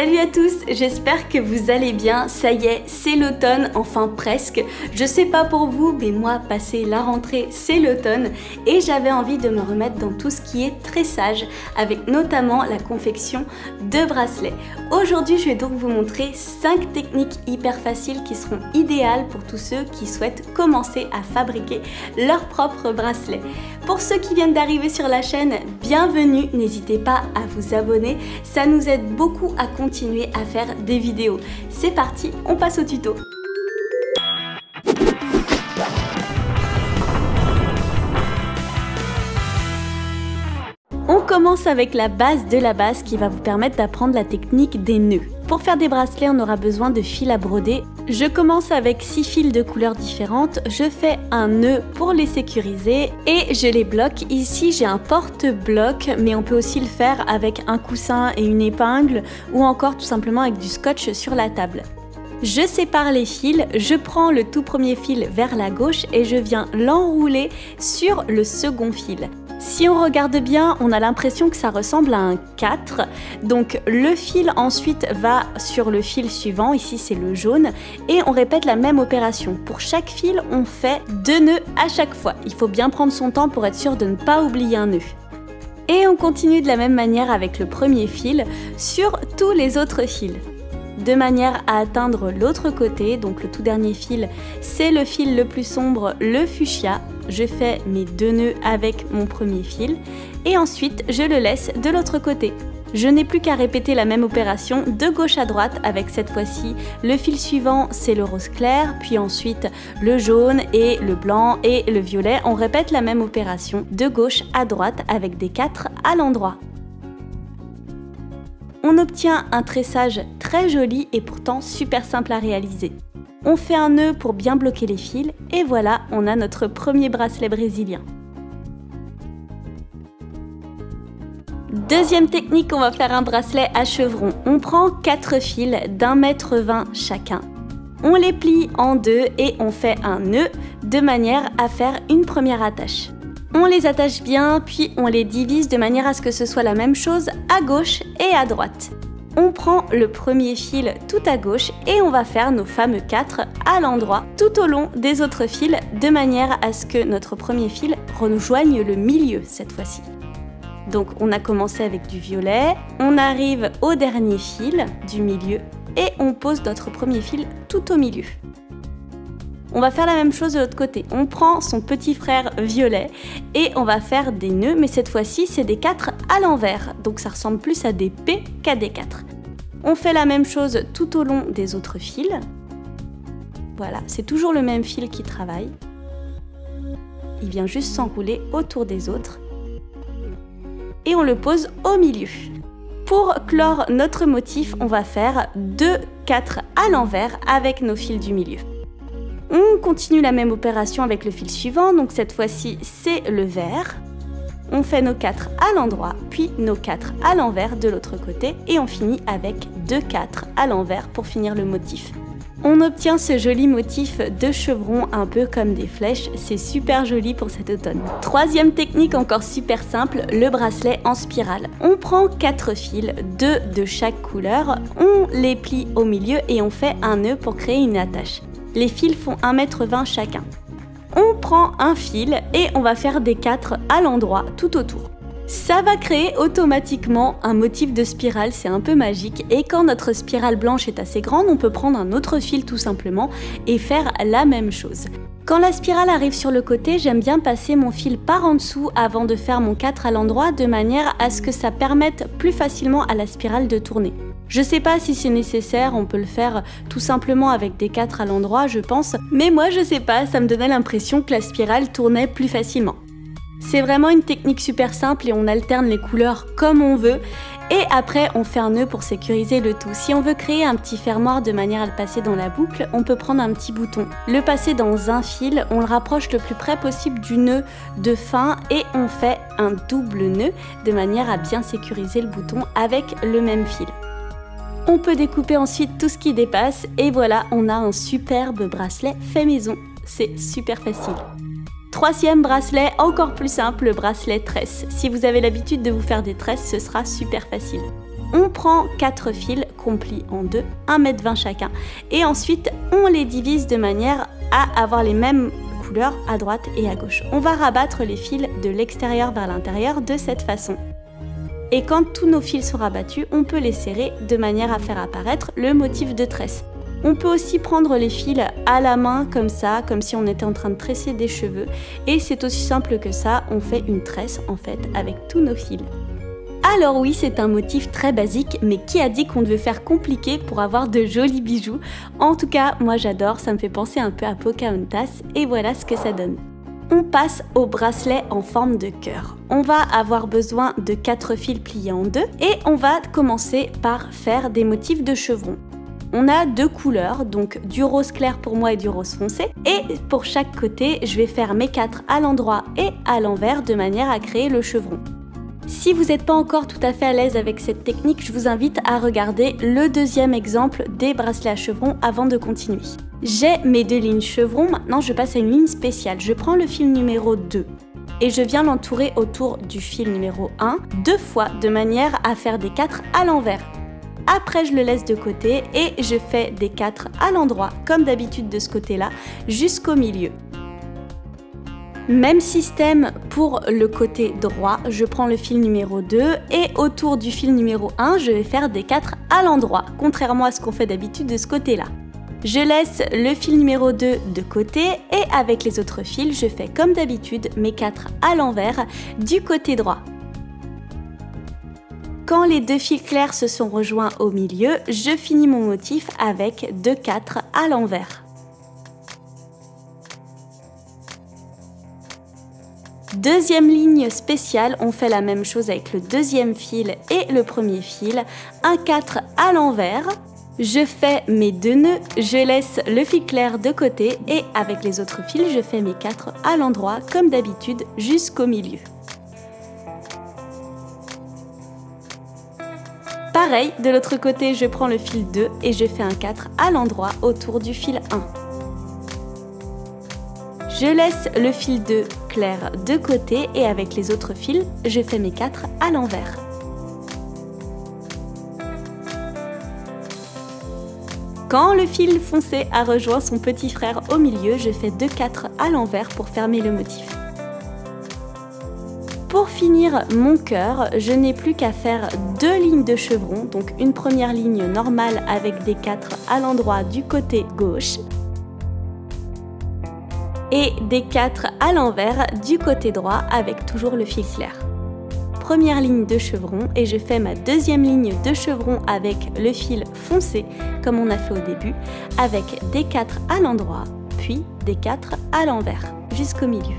Salut à tous, j'espère que vous allez bien. Ça y est, c'est l'automne, enfin presque. Je sais pas pour vous, mais moi, passer la rentrée, c'est l'automne. Et j'avais envie de me remettre dans tout ce qui est tressage, avec notamment la confection de bracelets. Aujourd'hui, je vais donc vous montrer 5 techniques hyper faciles qui seront idéales pour tous ceux qui souhaitent commencer à fabriquer leur propre bracelet. Pour ceux qui viennent d'arriver sur la chaîne, bienvenue, n'hésitez pas à vous abonner, ça nous aide beaucoup à continuer à faire des vidéos. C'est parti, on passe au tuto. On commence avec la base de la base qui va vous permettre d'apprendre la technique des nœuds. Pour faire des bracelets, on aura besoin de fils à broder. Je commence avec 6 fils de couleurs différentes. Je fais un nœud pour les sécuriser et je les bloque. Ici, j'ai un porte-bloc, mais on peut aussi le faire avec un coussin et une épingle ou encore tout simplement avec du scotch sur la table. Je sépare les fils, je prends le tout premier fil vers la gauche et je viens l'enrouler sur le second fil. Si on regarde bien, on a l'impression que ça ressemble à un 4. Donc le fil ensuite va sur le fil suivant, ici c'est le jaune, et on répète la même opération. Pour chaque fil, on fait 2 nœuds à chaque fois. Il faut bien prendre son temps pour être sûr de ne pas oublier un nœud. Et on continue de la même manière avec le premier fil sur tous les autres fils, de manière à atteindre l'autre côté. Donc le tout dernier fil, c'est le fil le plus sombre, le fuchsia. Je fais mes 2 nœuds avec mon premier fil et ensuite je le laisse de l'autre côté. Je n'ai plus qu'à répéter la même opération de gauche à droite avec cette fois-ci le fil suivant, c'est le rose clair, puis ensuite le jaune et le blanc et le violet. On répète la même opération de gauche à droite avec des 4 à l'endroit. On obtient un tressage très joli et pourtant super simple à réaliser. On fait un nœud pour bien bloquer les fils et voilà, on a notre premier bracelet brésilien. Deuxième technique, on va faire un bracelet à chevron. On prend 4 fils d'1,20 m chacun. On les plie en 2 et on fait un nœud de manière à faire une première attache. On les attache bien, puis on les divise de manière à ce que ce soit la même chose à gauche et à droite. On prend le premier fil tout à gauche et on va faire nos fameux 4 à l'endroit tout au long des autres fils de manière à ce que notre premier fil rejoigne le milieu cette fois-ci. Donc on a commencé avec du violet, on arrive au dernier fil du milieu et on pose notre premier fil tout au milieu. On va faire la même chose de l'autre côté. On prend son petit frère violet et on va faire des nœuds, mais cette fois-ci, c'est des 4 à l'envers. Donc ça ressemble plus à des P qu'à des 4. On fait la même chose tout au long des autres fils. Voilà, c'est toujours le même fil qui travaille. Il vient juste s'enrouler autour des autres. Et on le pose au milieu. Pour clore notre motif, on va faire 2 4 à l'envers avec nos fils du milieu. On continue la même opération avec le fil suivant, donc cette fois-ci c'est le vert. On fait nos 4 à l'endroit, puis nos 4 à l'envers de l'autre côté et on finit avec 2 4 à l'envers pour finir le motif. On obtient ce joli motif de chevron un peu comme des flèches, c'est super joli pour cet automne. Troisième technique encore super simple, le bracelet en spirale. On prend 4 fils, 2 de chaque couleur, on les plie au milieu et on fait un nœud pour créer une attache. Les fils font 1,20 m chacun. On prend un fil et on va faire des 4 à l'endroit tout autour. Ça va créer automatiquement un motif de spirale, c'est un peu magique. Et quand notre spirale blanche est assez grande, on peut prendre un autre fil tout simplement et faire la même chose. Quand la spirale arrive sur le côté, j'aime bien passer mon fil par en dessous avant de faire mon 4 à l'endroit de manière à ce que ça permette plus facilement à la spirale de tourner. Je sais pas si c'est nécessaire, on peut le faire tout simplement avec des 4 à l'endroit, je pense. Mais moi, je sais pas, ça me donnait l'impression que la spirale tournait plus facilement. C'est vraiment une technique super simple et on alterne les couleurs comme on veut. Et après, on fait un nœud pour sécuriser le tout. Si on veut créer un petit fermoir de manière à le passer dans la boucle, on peut prendre un petit bouton, le passer dans un fil, on le rapproche le plus près possible du nœud de fin et on fait un double nœud de manière à bien sécuriser le bouton avec le même fil. On peut découper ensuite tout ce qui dépasse et voilà, on a un superbe bracelet fait maison. C'est super facile. Troisième bracelet, encore plus simple, le bracelet tresse. Si vous avez l'habitude de vous faire des tresses, ce sera super facile. On prend 4 fils qu'on plie en deux, 1,20 m chacun, et ensuite on les divise de manière à avoir les mêmes couleurs à droite et à gauche. On va rabattre les fils de l'extérieur vers l'intérieur de cette façon. Et quand tous nos fils sont rabattus, on peut les serrer de manière à faire apparaître le motif de tresse. On peut aussi prendre les fils à la main comme ça, comme si on était en train de tresser des cheveux. Et c'est aussi simple que ça, on fait une tresse en fait avec tous nos fils. Alors oui, c'est un motif très basique, mais qui a dit qu'on devait faire compliqué pour avoir de jolis bijoux? En tout cas, moi j'adore, ça me fait penser un peu à Pocahontas, et voilà ce que ça donne. On passe au bracelet en forme de cœur. On va avoir besoin de 4 fils pliés en deux, et on va commencer par faire des motifs de chevrons. On a 2 couleurs, donc du rose clair pour moi et du rose foncé. Et pour chaque côté, je vais faire mes 4 à l'endroit et à l'envers de manière à créer le chevron. Si vous n'êtes pas encore tout à fait à l'aise avec cette technique, je vous invite à regarder le deuxième exemple des bracelets à chevrons avant de continuer. J'ai mes 2 lignes chevrons, maintenant je passe à une ligne spéciale. Je prends le fil numéro 2 et je viens l'entourer autour du fil numéro 1 2 fois de manière à faire des 4 à l'envers. Après, je le laisse de côté et je fais des 4 à l'endroit, comme d'habitude de ce côté-là, jusqu'au milieu. Même système pour le côté droit, je prends le fil numéro 2 et autour du fil numéro 1, je vais faire des 4 à l'endroit, contrairement à ce qu'on fait d'habitude de ce côté-là. Je laisse le fil numéro 2 de côté et avec les autres fils, je fais comme d'habitude mes 4 à l'envers du côté droit. Quand les 2 fils clairs se sont rejoints au milieu, je finis mon motif avec 2 4 à l'envers. Deuxième ligne spéciale, on fait la même chose avec le deuxième fil et le premier fil. Un 4 à l'envers. Je fais mes 2 nœuds, je laisse le fil clair de côté et avec les autres fils, je fais mes 4 à l'endroit comme d'habitude jusqu'au milieu. Pareil, de l'autre côté, je prends le fil 2 et je fais un 4 à l'endroit autour du fil 1. Je laisse le fil 2 clair de côté et avec les autres fils, je fais mes 4 à l'envers. Quand le fil foncé a rejoint son petit frère au milieu, je fais 2 4 à l'envers pour fermer le motif. Pour finir mon cœur, je n'ai plus qu'à faire 2 lignes de chevrons, donc une première ligne normale avec des 4 à l'endroit du côté gauche et des 4 à l'envers du côté droit avec toujours le fil clair. Première ligne de chevron et je fais ma deuxième ligne de chevron avec le fil foncé comme on a fait au début avec des 4 à l'endroit puis des 4 à l'envers jusqu'au milieu.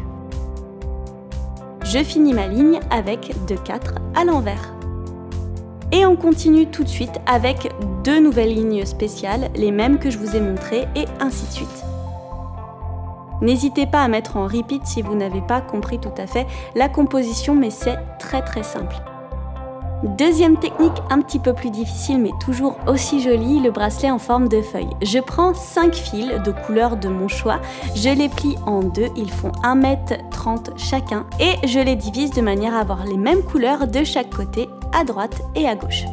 Je finis ma ligne avec 2 4 à l'envers. Et on continue tout de suite avec 2 nouvelles lignes spéciales, les mêmes que je vous ai montrées et ainsi de suite. N'hésitez pas à mettre en repeat si vous n'avez pas compris tout à fait la composition, mais c'est très simple. Deuxième technique un petit peu plus difficile mais toujours aussi jolie, le bracelet en forme de feuille. Je prends 5 fils de couleur de mon choix, je les plie en 2, ils font 1,30 m chacun et je les divise de manière à avoir les mêmes couleurs de chaque côté, à droite et à gauche.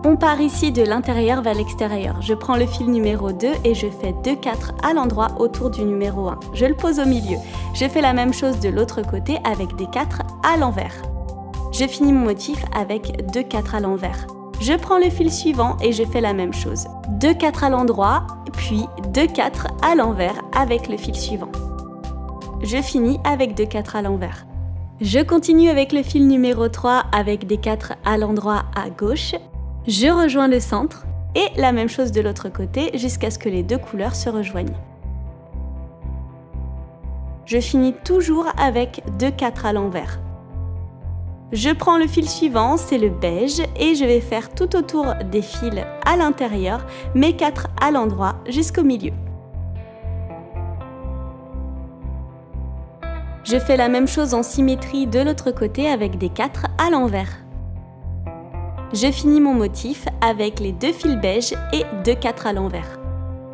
On part ici de l'intérieur vers l'extérieur. Je prends le fil numéro 2 et je fais 2 4 à l'endroit autour du numéro 1. Je le pose au milieu. Je fais la même chose de l'autre côté avec des 4 à l'envers. Je finis mon motif avec 2 4 à l'envers. Je prends le fil suivant et je fais la même chose. 2 4 à l'endroit, puis 2 4 à l'envers avec le fil suivant. Je finis avec 2 4 à l'envers. Je continue avec le fil numéro 3 avec des 4 à l'endroit à gauche. Je rejoins le centre et la même chose de l'autre côté jusqu'à ce que les 2 couleurs se rejoignent. Je finis toujours avec 2 4 à l'envers. Je prends le fil suivant, c'est le beige, et je vais faire tout autour des fils à l'intérieur, mes 4 à l'endroit jusqu'au milieu. Je fais la même chose en symétrie de l'autre côté avec des 4 à l'envers. Je finis mon motif avec les 2 fils beige et 2 4 à l'envers.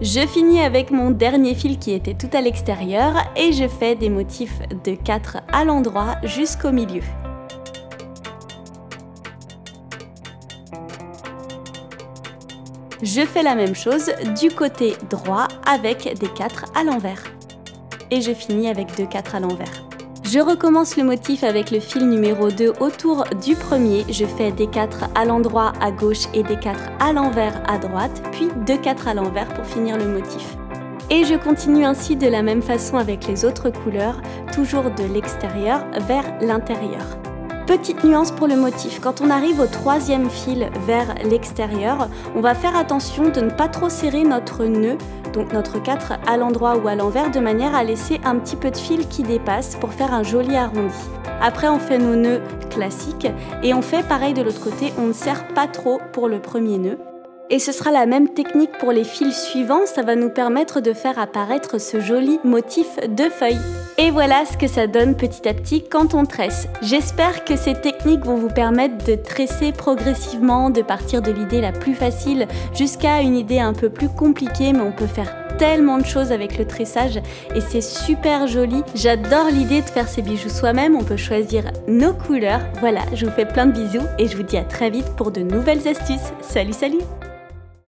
Je finis avec mon dernier fil qui était tout à l'extérieur et je fais des motifs de 4 à l'endroit jusqu'au milieu. Je fais la même chose du côté droit avec des 4 à l'envers. Et je finis avec 2 4 à l'envers. Je recommence le motif avec le fil numéro 2 autour du premier. Je fais des 4 à l'endroit à gauche et des 4 à l'envers à droite, puis 2 4 à l'envers pour finir le motif. Et je continue ainsi de la même façon avec les autres couleurs, toujours de l'extérieur vers l'intérieur. Petite nuance pour le motif, quand on arrive au troisième fil vers l'extérieur, on va faire attention de ne pas trop serrer notre nœud, donc notre 4 à l'endroit ou à l'envers, de manière à laisser un petit peu de fil qui dépasse pour faire un joli arrondi. Après on fait nos nœuds classiques et on fait pareil de l'autre côté, on ne serre pas trop pour le premier nœud. Et ce sera la même technique pour les fils suivants, ça va nous permettre de faire apparaître ce joli motif de feuilles. Et voilà ce que ça donne petit à petit quand on tresse. J'espère que ces techniques vont vous permettre de tresser progressivement, de partir de l'idée la plus facile jusqu'à une idée un peu plus compliquée, mais on peut faire tellement de choses avec le tressage et c'est super joli. J'adore l'idée de faire ces bijoux soi-même, on peut choisir nos couleurs. Voilà, je vous fais plein de bisous et je vous dis à très vite pour de nouvelles astuces. Salut, salut!